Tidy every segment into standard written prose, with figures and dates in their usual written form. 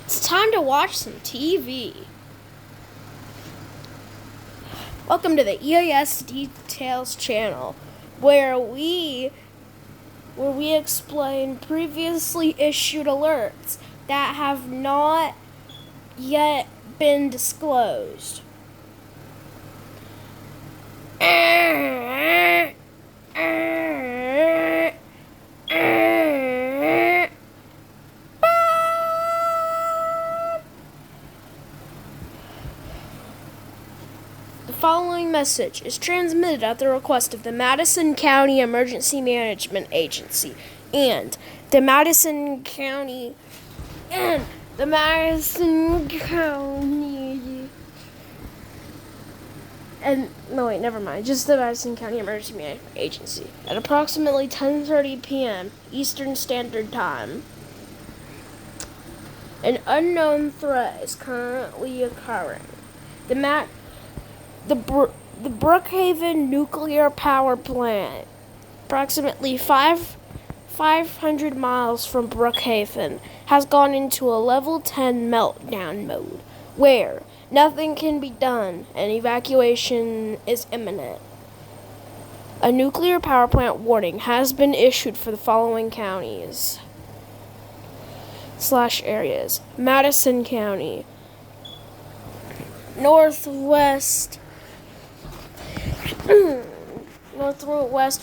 It's time to watch some TV. Welcome to the EAS Details channel, where we explain previously issued alerts that have not yet been disclosed. The following message is transmitted at the request of the Madison County Emergency Management Agency and the Madison County just the Madison County Emergency Management Agency at approximately 10:30 p.m. Eastern Standard Time. An unknown threat is currently occurring. The Brookhaven nuclear power plant, approximately 500 miles from Brookhaven, has gone into a level 10 meltdown mode, where nothing can be done and evacuation is imminent. A nuclear power plant warning has been issued for the following counties/areas: Madison County, Northwest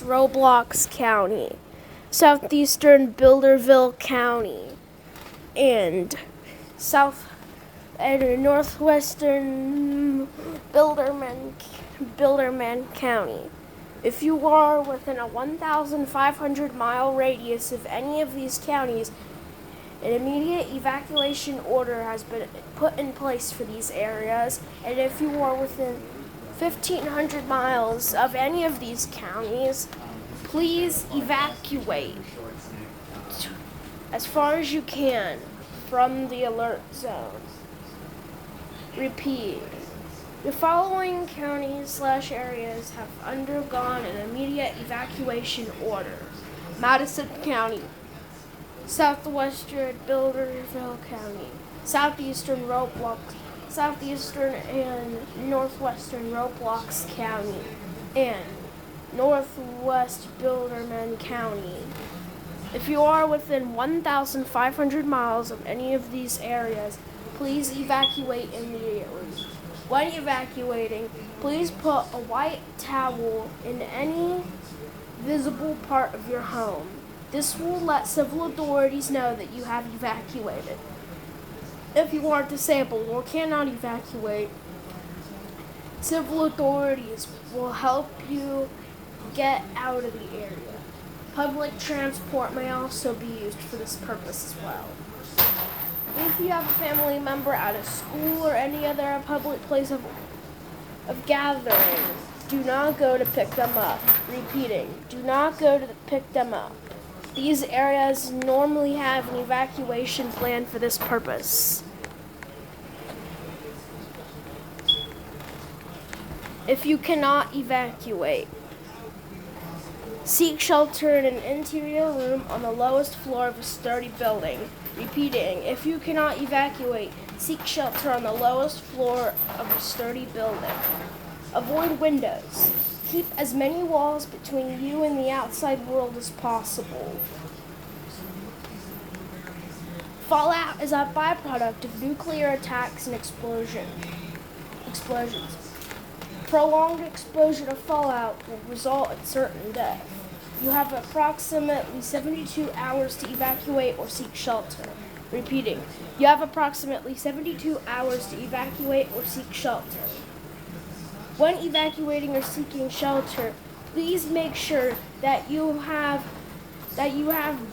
Roblox County, Southeastern Builderville County, and Northwestern Builderman County. If you are within a 1,500 mile radius of any of these counties, an immediate evacuation order has been put in place for these areas, and if you are within 1,500 miles of any of these counties, please evacuate as far as you can from the alert zone. Repeat. The following counties/areas have undergone an immediate evacuation order: Madison County, Southwestern Builderville County, Southeastern and Northwestern Roblox County, and Northwest Builderman County. If you are within 1,500 miles of any of these areas, please evacuate immediately. When evacuating, please put a white towel in any visible part of your home. This will let civil authorities know that you have evacuated. If you are disabled or cannot evacuate, civil authorities will help you get out of the area. Public transport may also be used for this purpose as well. If you have a family member at a school or any other public place of gathering, do not go to pick them up. Repeating, do not go to pick them up. These areas normally have an evacuation plan for this purpose. If you cannot evacuate, seek shelter in an interior room on the lowest floor of a sturdy building. Repeating, if you cannot evacuate, seek shelter on the lowest floor of a sturdy building. Avoid windows. Keep as many walls between you and the outside world as possible. Fallout is a byproduct of nuclear attacks and explosions. Prolonged exposure to fallout will result in certain death. You have approximately 72 hours to evacuate or seek shelter. Repeating, you have approximately 72 hours to evacuate or seek shelter. When evacuating or seeking shelter, please make sure that you have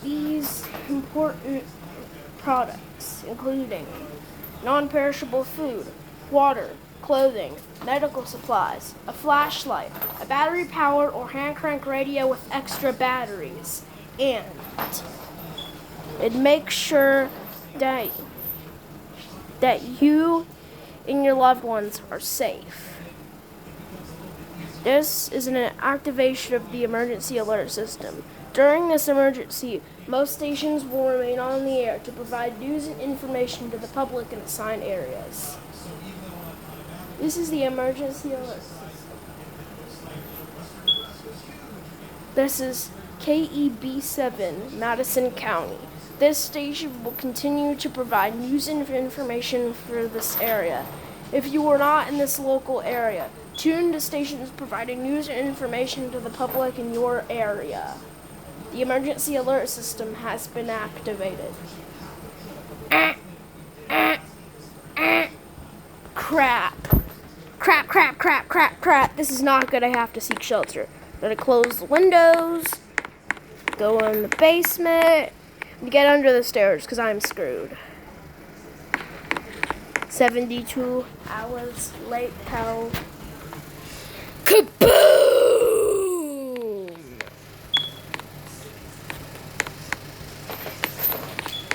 these important products, including non-perishable food, water, clothing, medical supplies, a flashlight, a battery-powered or hand-crank radio with extra batteries, and make sure that you and your loved ones are safe. This is an activation of the emergency alert system. During this emergency, Most stations will remain on the air to provide news and information to the public in assigned areas. This is the emergency alert system. This is KEB7, Madison County. This station will continue to provide news and information for this area. If you are not in this local area, tune to stations providing news and information to the public in your area. The emergency alert system has been activated. Crap. Crap. This is not good. I have to seek shelter. I'm gonna close the windows, go in the basement, and get under the stairs because I'm screwed. 72 hours later. Kaboom!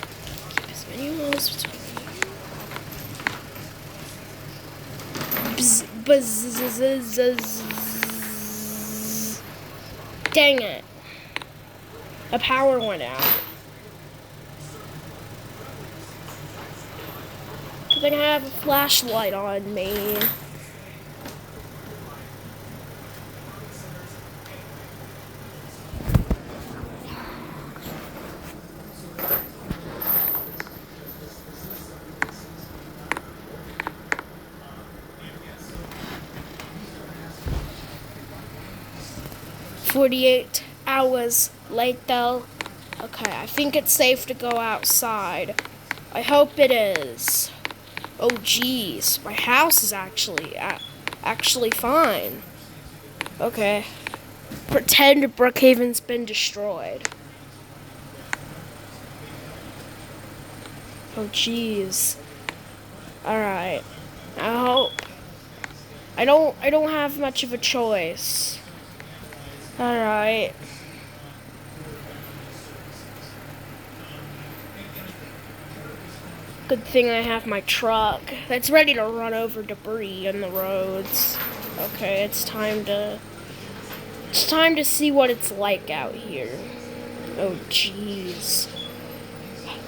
Keep as many walls between you. Dang it. The power went out. I think I have a flashlight on me. "48 hours later." Okay, I think it's safe to go outside. I hope it is. Oh geez, my house is actually fine. Okay. Pretend Brookhaven's been destroyed. Oh geez. Alright. I hope. I don't have much of a choice. Alright. Good thing I have my truck that's ready to run over debris in the roads. Okay, it's time to see what it's like out here. Oh jeez.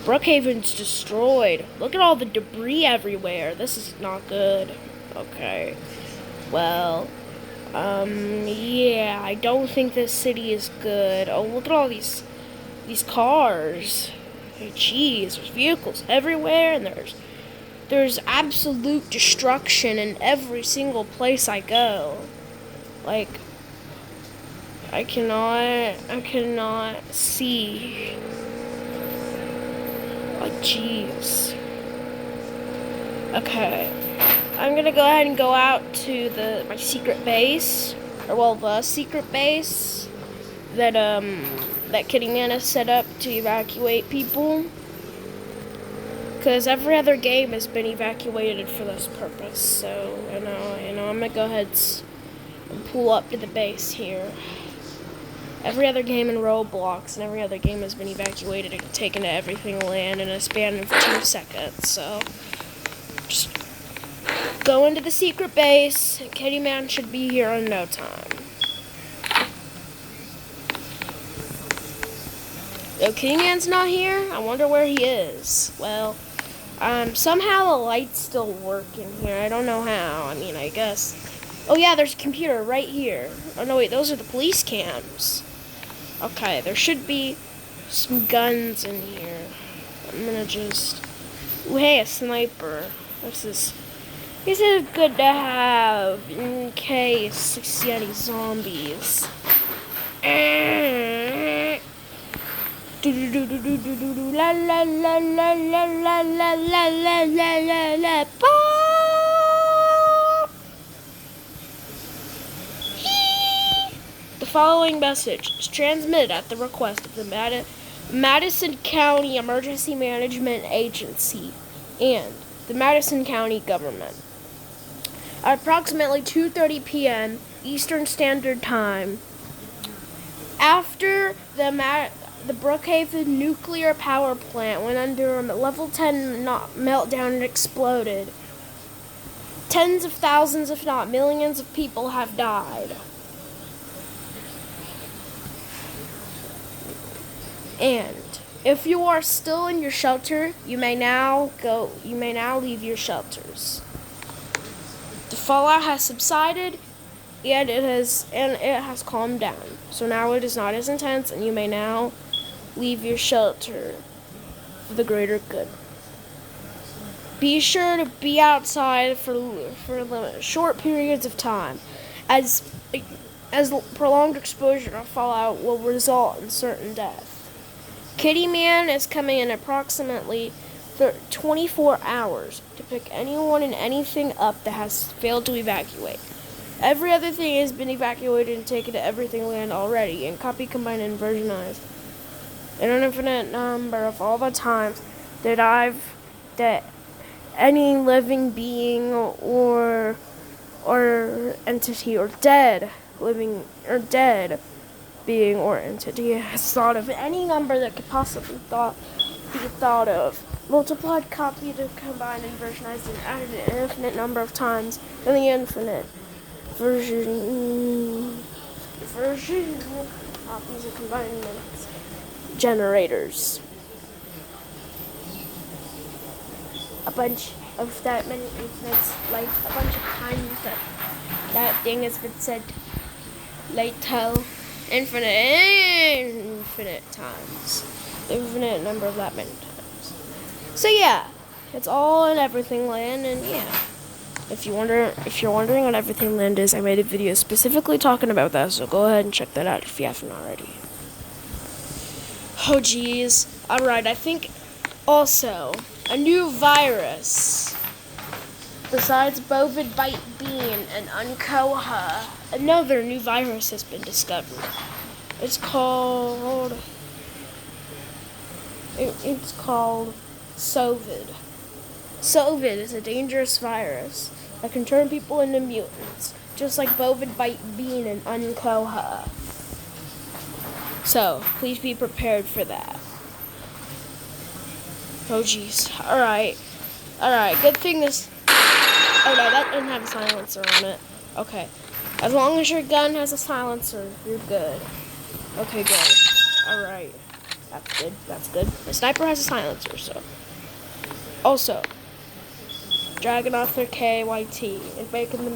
Brookhaven's destroyed. Look at all the debris everywhere. This is not good. Okay. Well, yeah, I don't think this city is good. Oh, look at all these cars. Hey, geez, there's vehicles everywhere, and there's absolute destruction in every single place I go. Like, I cannot see. Like, jeez. Okay. I'm gonna go ahead and go out to my secret base, the secret base that Kitty Man has set up to evacuate people. Because every other game has been evacuated for this purpose. So, I'm gonna go ahead and pull up to the base here. Every other game in Roblox and every other game has been evacuated and taken to everything land in a span of 2 seconds. So, just go into the secret base. Kitty Man should be here in no time. Oh, Kitty Man's not here? I wonder where he is. Well, somehow the lights still work in here. I don't know how. I mean, I guess. Oh yeah, there's a computer right here. Oh no, wait, those are the police cams. Okay, there should be some guns in here. I'm gonna just... Ooh, hey, a sniper. This is good to have in case I see any zombies. La la la la la la la la la la la. The following message is transmitted at the request of the Madison County Emergency Management Agency and the Madison County government. At approximately 2:30 p.m. Eastern Standard Time, after the Brookhaven nuclear power plant went under a level 10 meltdown and exploded, tens of thousands, if not millions, of people have died. And if you are still in your shelter, you may now leave your shelters. The fallout has subsided, and it has calmed down. So now it is not as intense, and you may now leave your shelter for the greater good. Be sure to be outside for short periods of time, as prolonged exposure to fallout will result in certain death. Kitty Man is coming in approximately 24 hours to pick anyone and anything up that has failed to evacuate. Every other thing has been evacuated and taken to Everything Land already, and copy, combine, and versionized. An infinite number of all the times that any living being or entity or dead being or entity has thought of any number that could possibly be thought of. Multiplied, copied, combined, and versionized and added an infinite number of times in the infinite version copies and combined generators. A bunch of that many infinites, like a bunch of times that thing has been said, like tell infinite times, infinite number of that many times. So yeah, it's all in Everything Land, and yeah, if you're wondering what Everything Land is, I made a video specifically talking about that, so go ahead and check that out if you haven't already. Oh geez, alright, I think also a new virus besides Bovid Bite Bean and Uncoha. Another new virus has been discovered. It's called Sovid. Sovid is a dangerous virus that can turn people into mutants, just like Bovid Bite Bean and Uncoha. So, please be prepared for that. Oh jeez. Alright, good thing this... Oh no, that didn't have a silencer on it. Okay. As long as your gun has a silencer, you're good. Okay, good. Alright. That's good. My sniper has a silencer, so. Also, Dragon Author KYT and Bacon the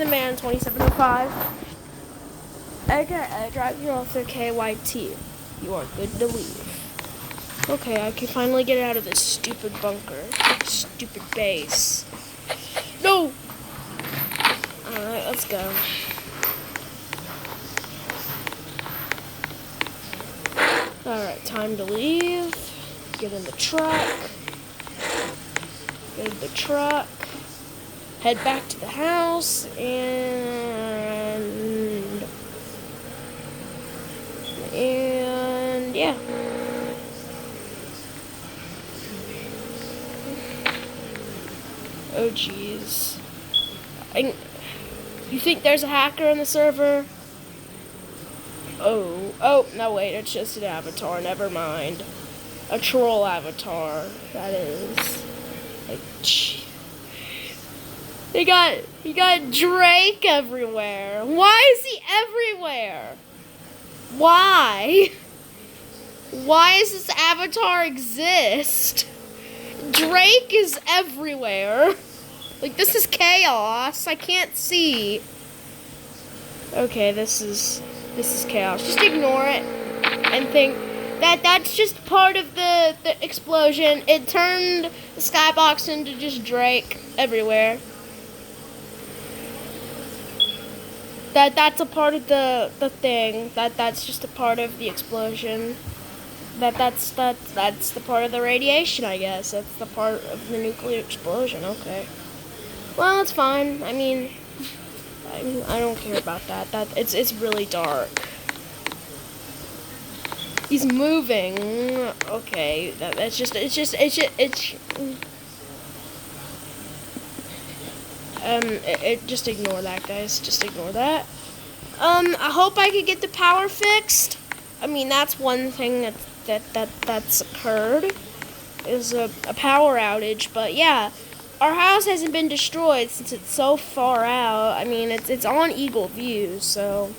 Man 2705. Dragon Author KYT. You are good to leave. Okay, I can finally get out of this stupid bunker. Stupid base. No! Alright, let's go. Alright, time to leave. Get in the truck. Head back to the house, and yeah. Oh jeez. You think there's a hacker in the server? Oh, no wait, it's just an avatar, never mind. A troll avatar, that is. Like, he got Drake everywhere. Why is he everywhere? Why? Why does this avatar exist? Drake is everywhere. Like, this is chaos. I can't see. Okay, this is chaos. Just ignore it and think that that's just part of the explosion. It turned the skybox into just Drake everywhere. That's a part of the thing. That's just a part of the explosion. That's the part of the radiation, I guess. That's the part of the nuclear explosion. Okay. Well, it's fine. I mean, I don't care about that. It's really dark. He's moving. Okay, just ignore that, guys. Just ignore that. I hope I could get the power fixed. I mean, that's one thing that's occurred, is a power outage. But yeah, our house hasn't been destroyed since it's so far out. I mean, it's on Eagle View, so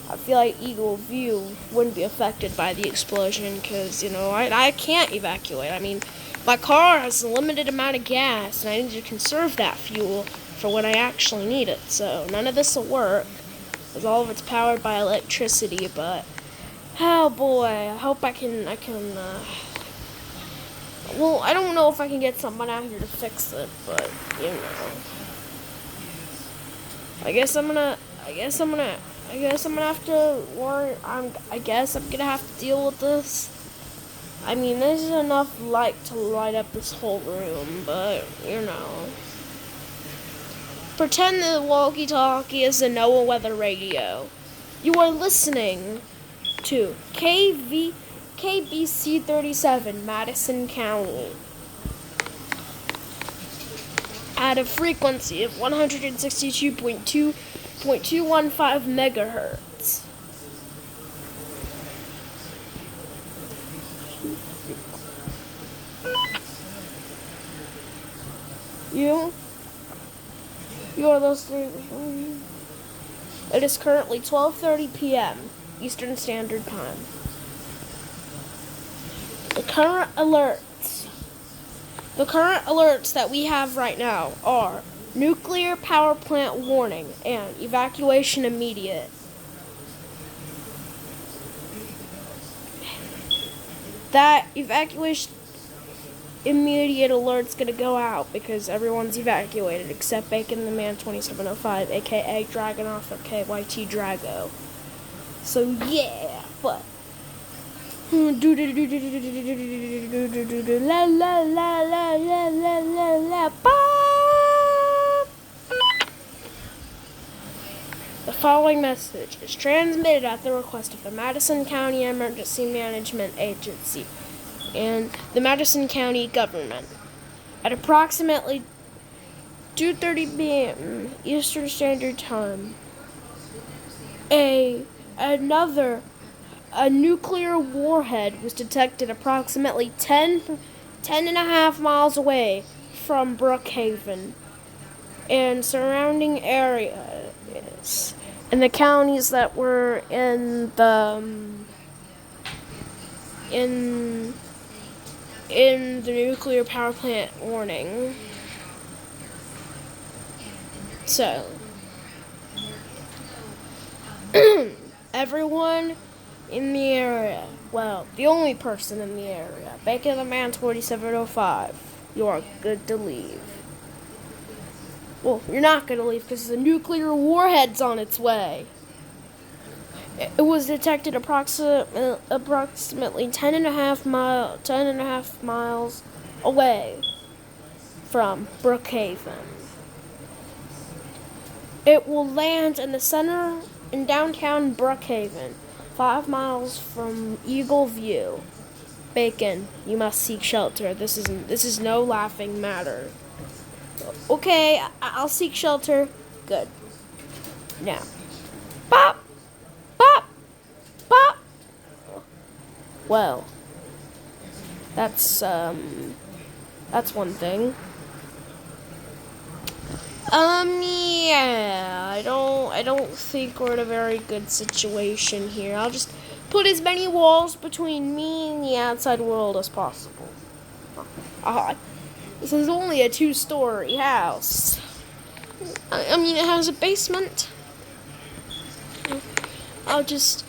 I feel like Eagle View wouldn't be affected by the explosion because, I can't evacuate. I mean, my car has a limited amount of gas, and I need to conserve that fuel for when I actually need it. So none of this will work because all of it's powered by electricity, but oh boy, I hope I can, well, I don't know if I can get someone out here to fix it, but, I guess I'm gonna have to worry. I guess I'm gonna have to deal with this. I mean, there's enough light to light up this whole room, but, Pretend the walkie-talkie is the NOAA weather radio. You are listening to KBC 37, Madison County, at a frequency of 162.215 megahertz. You are listening. It is currently 12:30 p.m. Eastern Standard Time. The current alerts that we have right now are nuclear power plant warning and evacuation immediate. That evacuation immediate alert's gonna go out because everyone's evacuated except Bacon the Man 2705, aka Dragonoff or KYT Drago. So yeah, but la la la la la la la la. The following message is transmitted at the request of the Madison County Emergency Management Agency and the Madison County government. At approximately 2:30 p.m. Eastern Standard Time, a nuclear warhead was detected approximately 10 and a half miles away from Brookhaven and surrounding areas in the counties that were in the nuclear power plant warning. So, everyone in the area, well, the only person in the area, Bacon the Man 2705, you are good to leave. Well, you're not going to leave because the nuclear warhead's on its way. It was detected approximately 10 and a half miles away from Brookhaven. It will land in the center in downtown Brookhaven, 5 miles from Eagle View. Bacon, you must seek shelter. This is no laughing matter. Okay, I'll seek shelter. Good. Now, pop. Well, that's one thing. Yeah, I don't think we're in a very good situation here. I'll just put as many walls between me and the outside world as possible. This is only a 2-story house. I mean, it has a basement. I'll do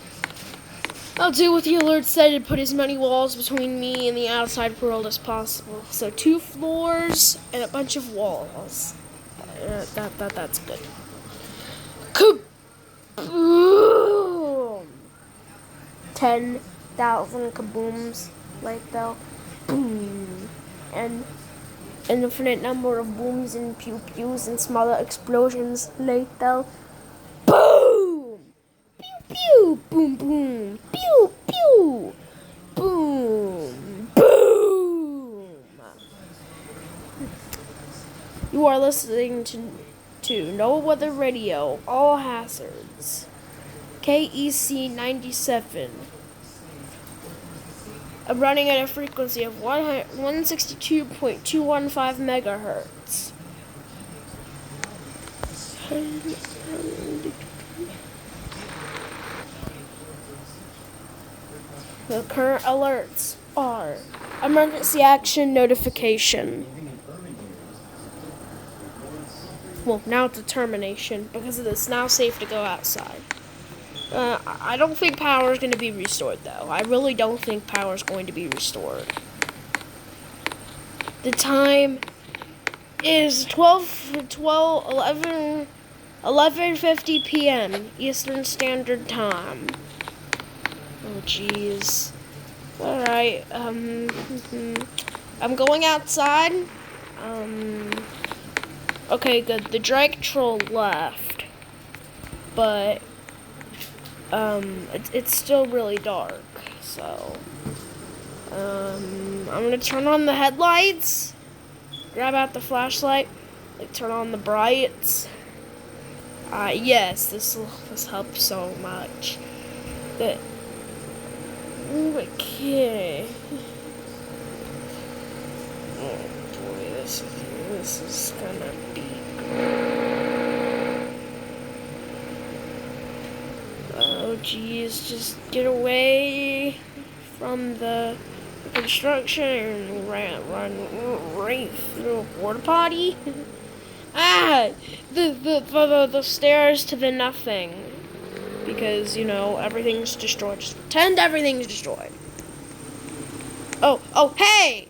what the alert said and put as many walls between me and the outside world as possible. So 2 floors and a bunch of walls. That's good. Kaboom! 10,000 kabooms, like though. Boom. And an infinite number of booms and pew-pews and smaller explosions, like though. Boom! Pew, boom, boom, pew, pew, boom, boom. You are listening to NOAA Weather Radio, All Hazards, KEC 97. I'm running at a frequency of 162.215 megahertz. The current alerts are emergency action notification. Well, now it's a termination because it's now safe to go outside. I don't think power is going to be restored, though. I really don't think power is going to be restored. The time is 11:50 p.m. Eastern Standard Time. Oh, jeez. Alright, I'm going outside. Okay, good. The drag troll left. But, it's still really dark, so, I'm gonna turn on the headlights, grab out the flashlight, like, turn on the brights. Yes, this help so much. But, okay. Oh boy, this is gonna be good. Oh geez, just get away from the construction and run right through a porta potty. The stairs to the nothing. Because, you know, everything's destroyed. Just pretend everything's destroyed. Oh, hey!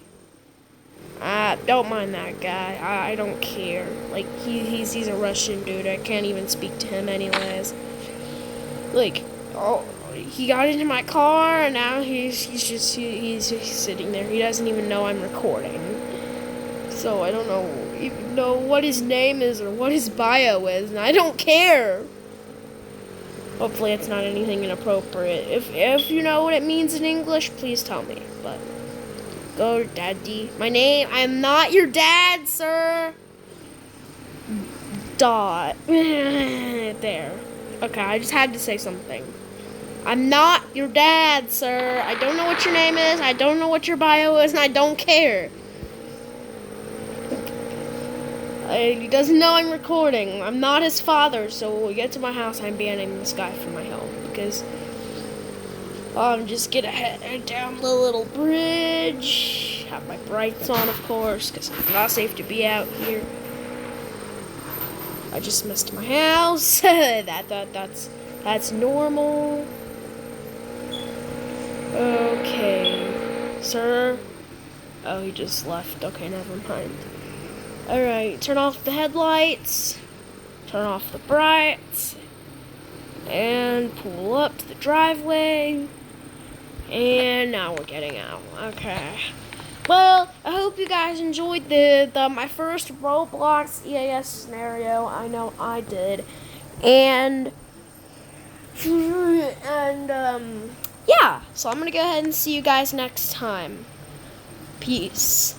Don't mind that guy. I don't care. Like, he's a Russian dude. I can't even speak to him anyways. Like, oh, he got into my car, and now he's just sitting there. He doesn't even know I'm recording. So I don't even know what his name is or what his bio is, and I don't care. Hopefully it's not anything inappropriate. If you know what it means in English, please tell me. But go, Daddy. I am not your dad, sir. Dot. There. Okay, I just had to say something. I'm not your dad, sir. I don't know what your name is. I don't know what your bio is, and I don't care. He doesn't know I'm recording. I'm not his father, so when we get to my house, I'm banning this guy from my home. Because I'm just gonna head down the little bridge. Have my brights on, of course, because it's not safe to be out here. I just missed my house. That's normal. Okay. Sir? Oh, he just left. Okay, never mind. Alright, turn off the headlights, turn off the brights, and pull up to the driveway, and now we're getting out. Okay. Well, I hope you guys enjoyed my first Roblox EAS scenario. I know I did. And yeah, so I'm gonna go ahead and see you guys next time. Peace.